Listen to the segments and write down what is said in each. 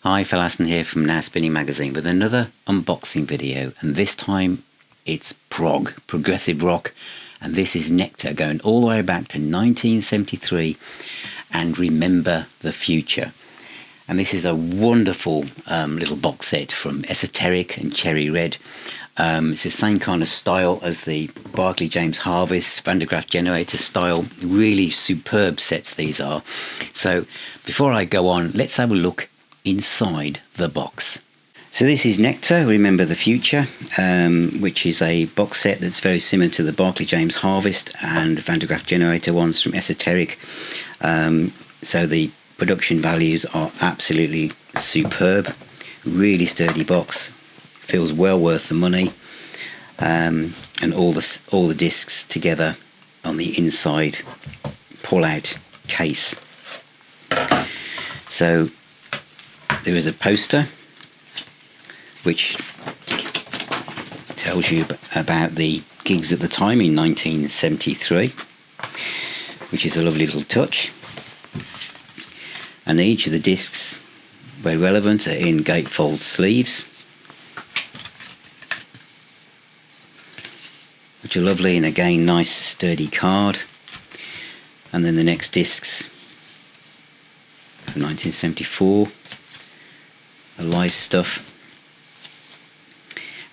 Hi, Phil Aston here from Now Spinning Magazine with another unboxing video, and this time it's prog, progressive rock, and this is Nektar, going all the way back to 1973 and Remember the Future. And this is a wonderful little box set from Esoteric and Cherry Red. It's the same kind of style as the Barclay James Harvest Van de Graaff Generator style. Really superb sets these are. So before I go on, let's have a look inside the box. So this is Nektar, Remember the Future, which is a box set that's very similar to the Barclay James Harvest and Van de Graaff Generator ones from Esoteric. So the production values are absolutely superb. Really sturdy box, feels well worth the money, and all the discs together on the inside pull-out case. So there is a poster which tells you about the gigs at the time in 1973, which is a lovely little touch. And each of the discs, where relevant, are in gatefold sleeves, which are lovely, and again nice sturdy card. And then the next discs from 1974, the live stuff,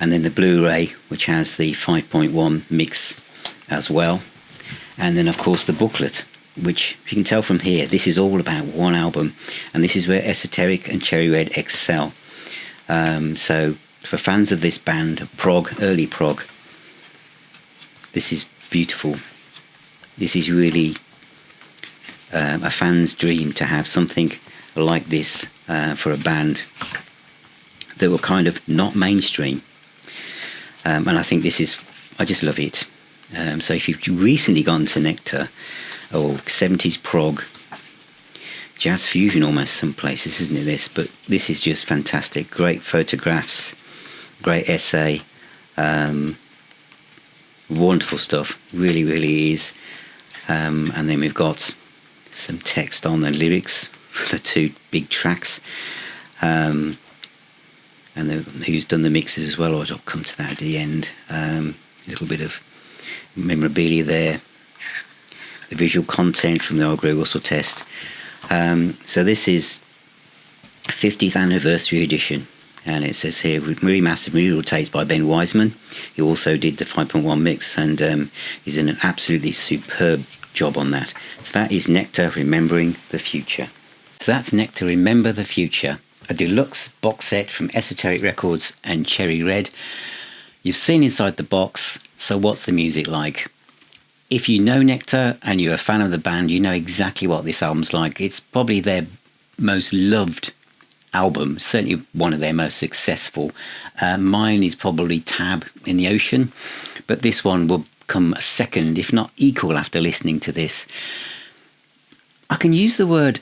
and then the BluRay, which has the 5.1 mix as well, and then of course the booklet, which you can tell from here, this is all about one album, and this is where Esoteric and Cherry Red excel. So for fans of this band, prog, early prog, this is beautiful. This is really a fan's dream to have something like this for a band that were kind of not mainstream. And I think this is, I just love it. So if you've recently gone to Nektar, or 70s prog, jazz fusion almost some places, isn't it this? But this is just fantastic. Great photographs, great essay, wonderful stuff, really, really is. And then we've got some text on the lyrics for the two big tracks, and who's done the mixes as well. I'll come to that at the end. A little bit of memorabilia there, the visual content from the old Gray Russell test. So this is 50th anniversary edition, and it says here remastered musical tapes by Ben Wiseman. He also did the 5.1 mix, and he's done an absolutely superb job on that. So that is Nektar, Remembering the Future. So that's Nektar, Remember the Future, a deluxe box set from Esoteric Records and Cherry Red. You've seen inside the box, so what's the music like? If you know Nektar and you're a fan of the band, you know exactly what this album's like. It's probably their most loved album, certainly one of their most successful. Mine is probably Tab in the Ocean, but this one will come a second, if not equal, after listening to this. I can use the word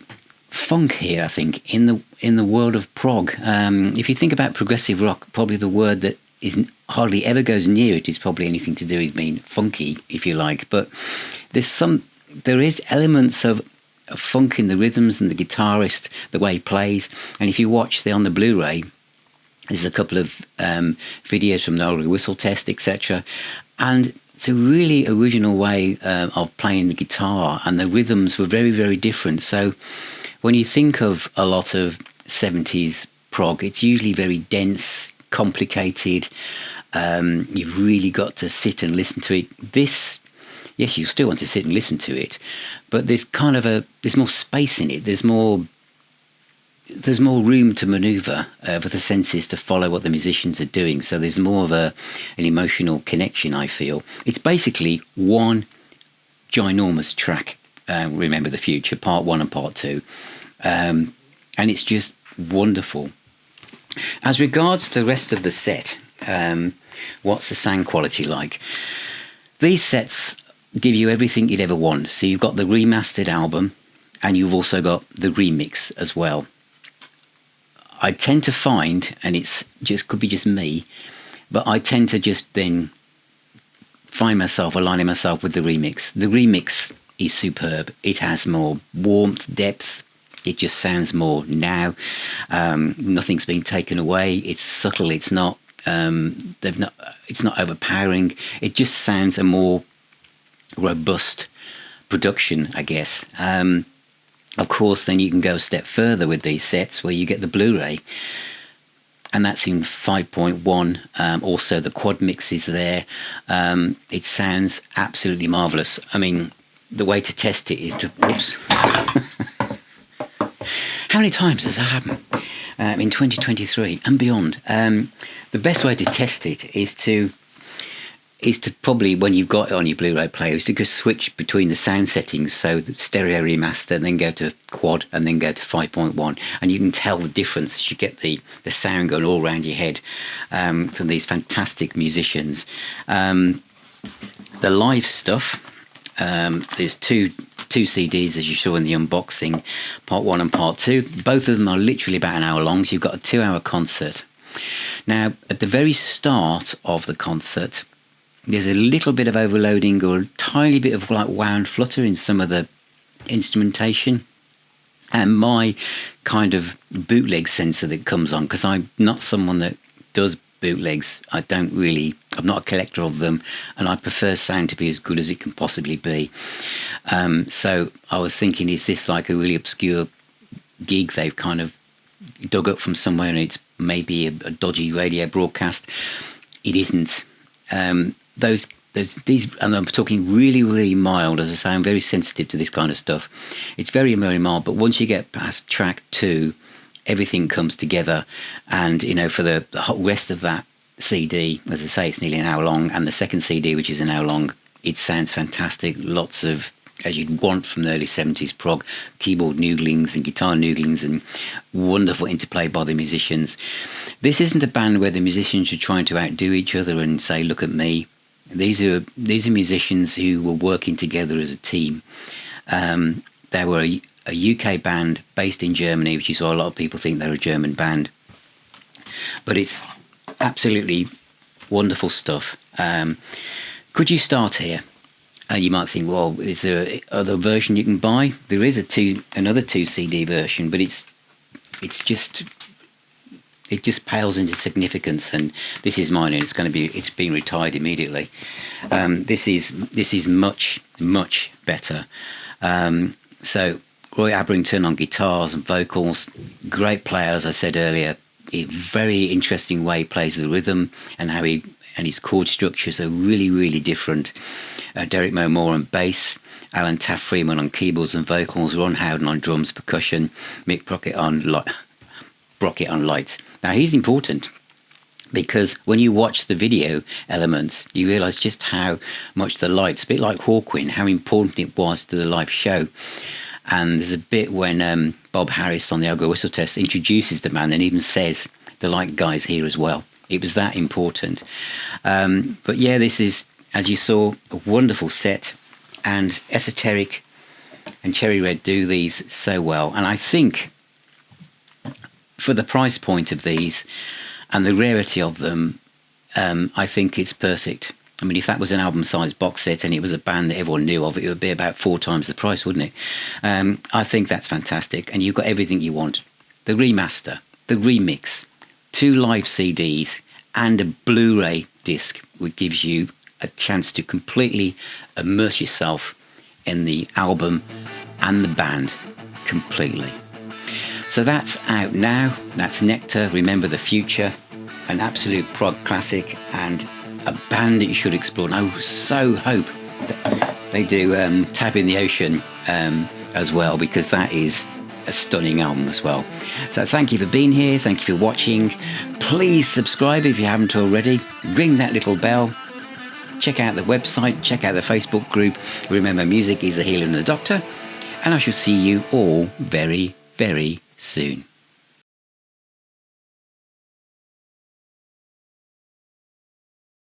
funk here, I think, in the world of prog. If you think about progressive rock, probably the word that hardly ever goes near it is probably anything to do with being funky, if you like. But there is elements of funk in the rhythms and the guitarist, the way he plays. And if you watch on the BluRay, there's a couple of videos from the old whistle test, etc. And it's a really original way of playing the guitar, and the rhythms were very, very different. So when you think of a lot of 70s prog, it's usually very dense, complicated. You've really got to sit and listen to it. This, yes, you still want to sit and listen to it, but there's there's more space in it. There's more room to manoeuvre for the senses to follow what the musicians are doing. So there's more of an emotional connection, I feel. It's basically one ginormous track, Remember the Future, part 1 and part 2. And it's just wonderful. As regards the rest of the set, what's the sound quality like? These sets give you everything you'd ever want. So you've got the remastered album, and you've also got the remix as well. I tend to find, and could be just me, but I tend to just then find myself aligning myself with the remix. The remix is superb. It has more warmth, depth, It just sounds more now. Nothing's been taken away. It's subtle. It's not. It's not overpowering. It just sounds a more robust production, I guess. Of course, then you can go a step further with these sets where you get the BluRay, and that's in 5.1. Also, the quad mix is there. It sounds absolutely marvellous. I mean, the way to test it is to... Oops. How many times does that happen in 2023 and beyond? The best way to test it is to probably, when you've got it on your Blu-ray player, is to just switch between the sound settings, so the stereo remaster, and then go to quad, and then go to 5.1, and you can tell the difference as you get the sound going all around your head from these fantastic musicians. The live stuff, there's two CDs, as you saw in the unboxing, part 1 and part 2. Both of them are literally about an hour long, so you've got a 2-hour concert. Now, at the very start of the concert, there's a little bit of overloading or a tiny bit of like wow and flutter in some of the instrumentation. And my kind of bootleg sensor that comes on, because I'm not someone that does bootlegs. I'm not a collector of them, and I prefer sound to be as good as it can possibly be. So I was thinking, is this like a really obscure gig they've kind of dug up from somewhere, and it's maybe a dodgy radio broadcast? It isn't. These, and I'm talking really, really mild. As I say, I'm very sensitive to this kind of stuff. It's very, very mild, but once you get past track 2, everything comes together. And, for the rest of that CD, as I say, it's nearly an hour long, and the second CD, which is an hour long, it sounds fantastic. Lots of, as you'd want from the early 70s prog, keyboard nooglings and guitar nooglings, and wonderful interplay by the musicians. This isn't a band where the musicians are trying to outdo each other and say, look at me. These are musicians who were working together as a team. They were a UK band based in Germany, which is why a lot of people think they're a German band. But it's absolutely wonderful stuff. Could you start here? And you might think, well, is there other version you can buy? There is another 2 CD version, but it just pales into significance. And this is mine, and it's being retired immediately. This is much, much better. So Roy Abrington on guitars and vocals, great player, as I said earlier. A very interesting way he plays the rhythm, and how his chord structures are really, really different. Derek Moore on bass, Alan Taft Freeman on keyboards and vocals, Ron Howden on drums, percussion, Mick Brockett on lights. Now, he's important because when you watch the video elements, you realise just how much the lights, a bit like Hawkwind, how important it was to the live show. And there's a bit when Bob Harris on the Algo Whistle Test introduces the band and even says, the light guy's here as well. It was that important. But yeah, this is, as you saw, a wonderful set, and Esoteric and Cherry Red do these so well. And I think for the price point of these and the rarity of them, I think it's perfect. I mean, if that was an album-sized box set and it was a band that everyone knew of, it would be about 4 times the price, wouldn't it? I think that's fantastic. And you've got everything you want. The remaster, the remix, 2 live CDs, and a Blu-ray disc, which gives you a chance to completely immerse yourself in the album and the band completely. So that's out now. That's Nektar, Remember the Future, an absolute prog classic, and a band that you should explore. And I so hope that they do Tab in the Ocean as well, because that is a stunning album as well. So thank you for being here. Thank you for watching. Please subscribe if you haven't already. Ring that little bell. Check out the website. Check out the Facebook group. Remember, music is the healer and the doctor. And I shall see you all very, very soon.